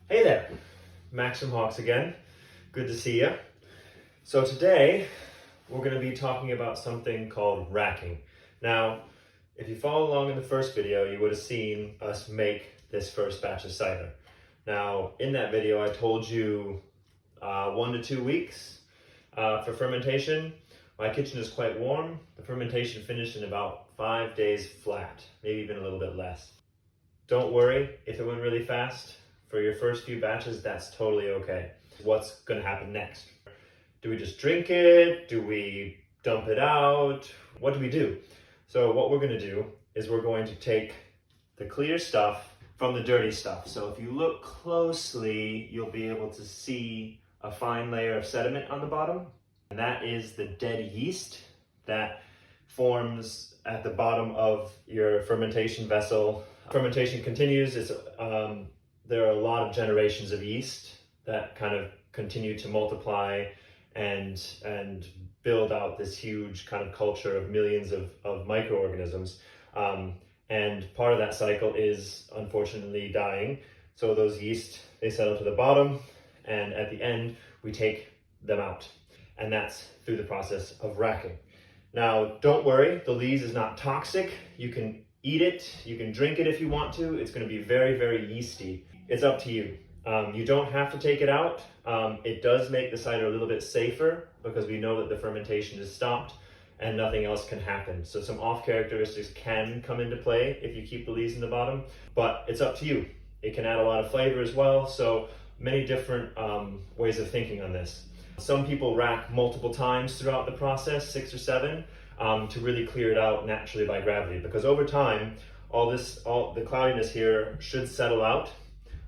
Hey there, Max from Hawks again. Good to see you. So today we're going to be talking about something called racking. Now, if you follow along in the first video, you would have seen us make this first batch of cider. Now, in that video, I told you 1 to 2 weeks for fermentation. My kitchen is quite warm. The fermentation finished in about 5 days flat, maybe even a little bit less. Don't worry if it went really fast. For your first few batches, that's totally okay. What's going to happen next? Do we just drink it? Do we dump it out? What do we do? So what we're going to do is we're going to take the clear stuff from the dirty stuff. So if you look closely, you'll be able to see a fine layer of sediment on the bottom. And that is the dead yeast that forms at the bottom of your fermentation vessel. Fermentation continues. There are a lot of generations of yeast that kind of continue to multiply and build out this huge kind of culture of millions of microorganisms. And part of that cycle is unfortunately dying. So those yeast, they settle to the bottom, and at the end, we take them out. And that's through the process of racking. Now, don't worry, the lees is not toxic. You can eat it, you can drink it if you want to. It's going to be very, very yeasty. It's up to you. You don't have to take it out. It does make the cider a little bit safer because we know that the fermentation is stopped and nothing else can happen. So some off characteristics can come into play if you keep the lees in the bottom, but it's up to you. It can add a lot of flavor as well. So many different ways of thinking on this. Some people rack multiple times throughout the process, 6 or 7, to really clear it out naturally by gravity, because over time, all the cloudiness here should settle out.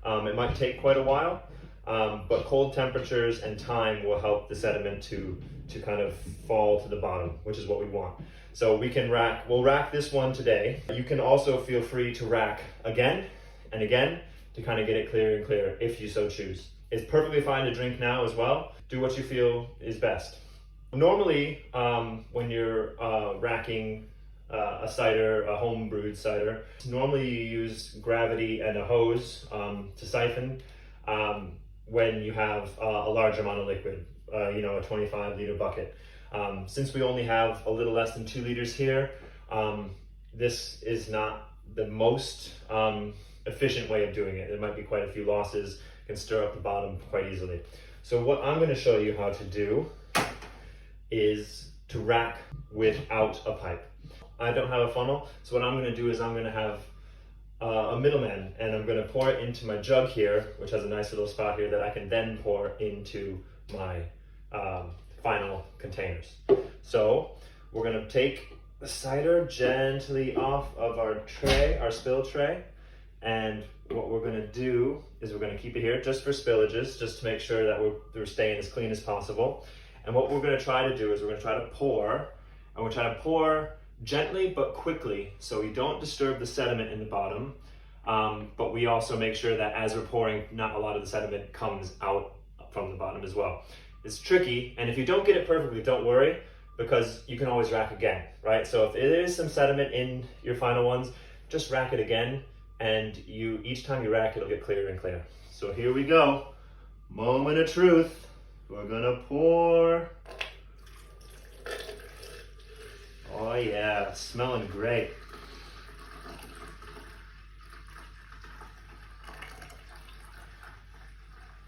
It might take quite a while, but cold temperatures and time will help the sediment to kind of fall to the bottom, which is what we want. So we'll rack this one today. You can also feel free to rack again and again to kind of get it clearer and clearer if you so choose. It's perfectly fine to drink now as well. Do what you feel is best. Normally, when you're racking a cider, a home brewed cider, normally you use gravity and a hose to siphon when you have a large amount of liquid, a 25-liter bucket. Since we only have a little less than 2 liters here, this is not the most efficient way of doing it. There might be quite a few losses, can stir up the bottom quite easily. So what I'm going to show you how to do is to rack without a pipe. I don't have a funnel, so what I'm going to do is I'm going to have a middleman, and I'm going to pour it into my jug here, which has a nice little spot here that I can then pour into my final containers. So we're going to take the cider gently off of our tray, our spill tray, and what we're going to do is we're going to keep it here just for spillages, just to make sure that we're staying as clean as possible. And what we're going to try to do is we're going to try to pour, and we're trying to pour gently but quickly, so we don't disturb the sediment in the bottom, but we also make sure that as we're pouring, not a lot of the sediment comes out from the bottom as well. It's tricky, and if you don't get it perfectly, don't worry, because you can always rack again, right? So if there is some sediment in your final ones, just rack it again, and each time you rack, it'll get clearer and clearer. So here we go, moment of truth. We're gonna pour. Oh yeah, it's smelling great.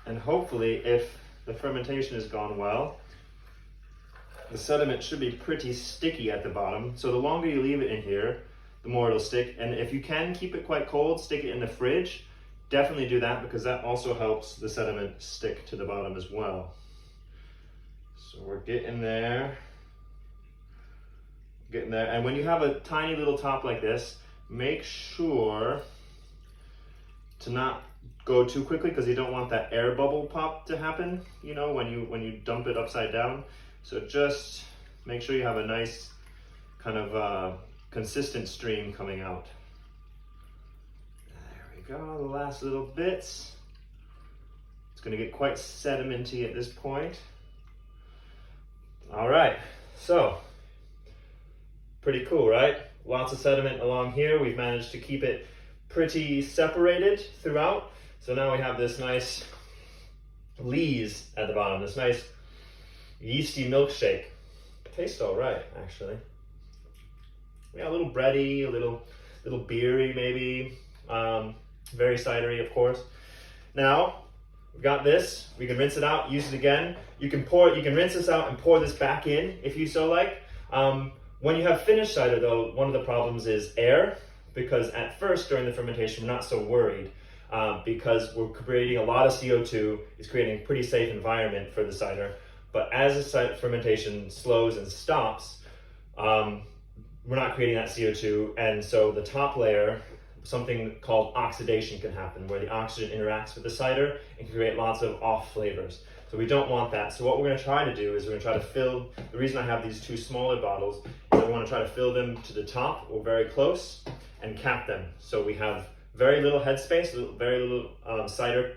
And hopefully, if the fermentation has gone well, the sediment should be pretty sticky at the bottom. So the longer you leave it in here, the more it'll stick. And if you can keep it quite cold, stick it in the fridge. Definitely do that, because that also helps the sediment stick to the bottom as well. So we're getting there. And when you have a tiny little top like this, make sure to not go too quickly, because you don't want that air bubble pop to happen, when you dump it upside down. So just make sure you have a nice kind of consistent stream coming out. There we go, the last little bits. It's going to get quite sedimenty at this point. All right, so pretty cool, right? Lots of sediment along here. We've managed to keep it pretty separated throughout. So now we have this nice lees at the bottom, this nice yeasty milkshake. Tastes all right, actually. Yeah, a little bready, a little beery maybe. Very cidery, of course. Now, we've got this. We can rinse it out, use it again. You can rinse this out and pour this back in if you so like. When you have finished cider though, one of the problems is air, because at first during the fermentation, we're not so worried because we're creating a lot of CO2. It's creating a pretty safe environment for the cider. But as the cider fermentation slows and stops, we're not creating that CO2. And so the top layer, something called oxidation can happen, where the oxygen interacts with the cider and can create lots of off flavors. So we don't want that. So what we're going to try to do is we're going to try to fill, the reason I have these two smaller bottles is I want to try to fill them to the top or very close and cap them. So we have very little headspace, very little cider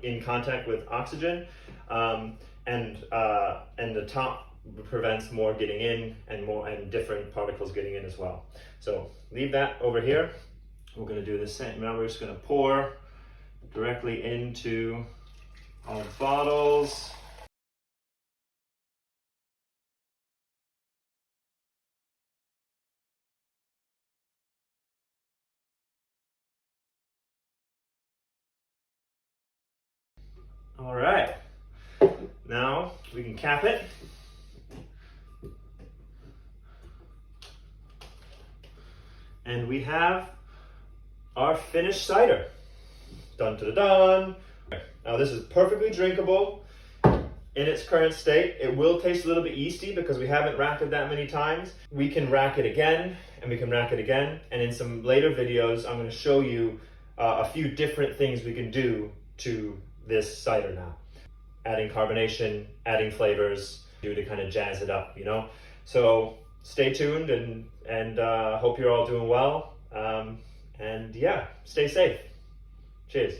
in contact with oxygen, and the top prevents more getting in and different particles getting in as well. So leave that over here. We're going to do the same. Now we're just going to pour directly into our bottles. All right. Now we can cap it. And we have our finished cider. Dun dun dun. Now this is perfectly drinkable in its current state. It will taste a little bit yeasty because we haven't racked it that many times. We can rack it again, and we can rack it again. And in some later videos, I'm going to show you a few different things we can do to this cider now. Adding carbonation, adding flavors, to kind of jazz it up, you know? So stay tuned and hope you're all doing well. And yeah, stay safe. Cheers.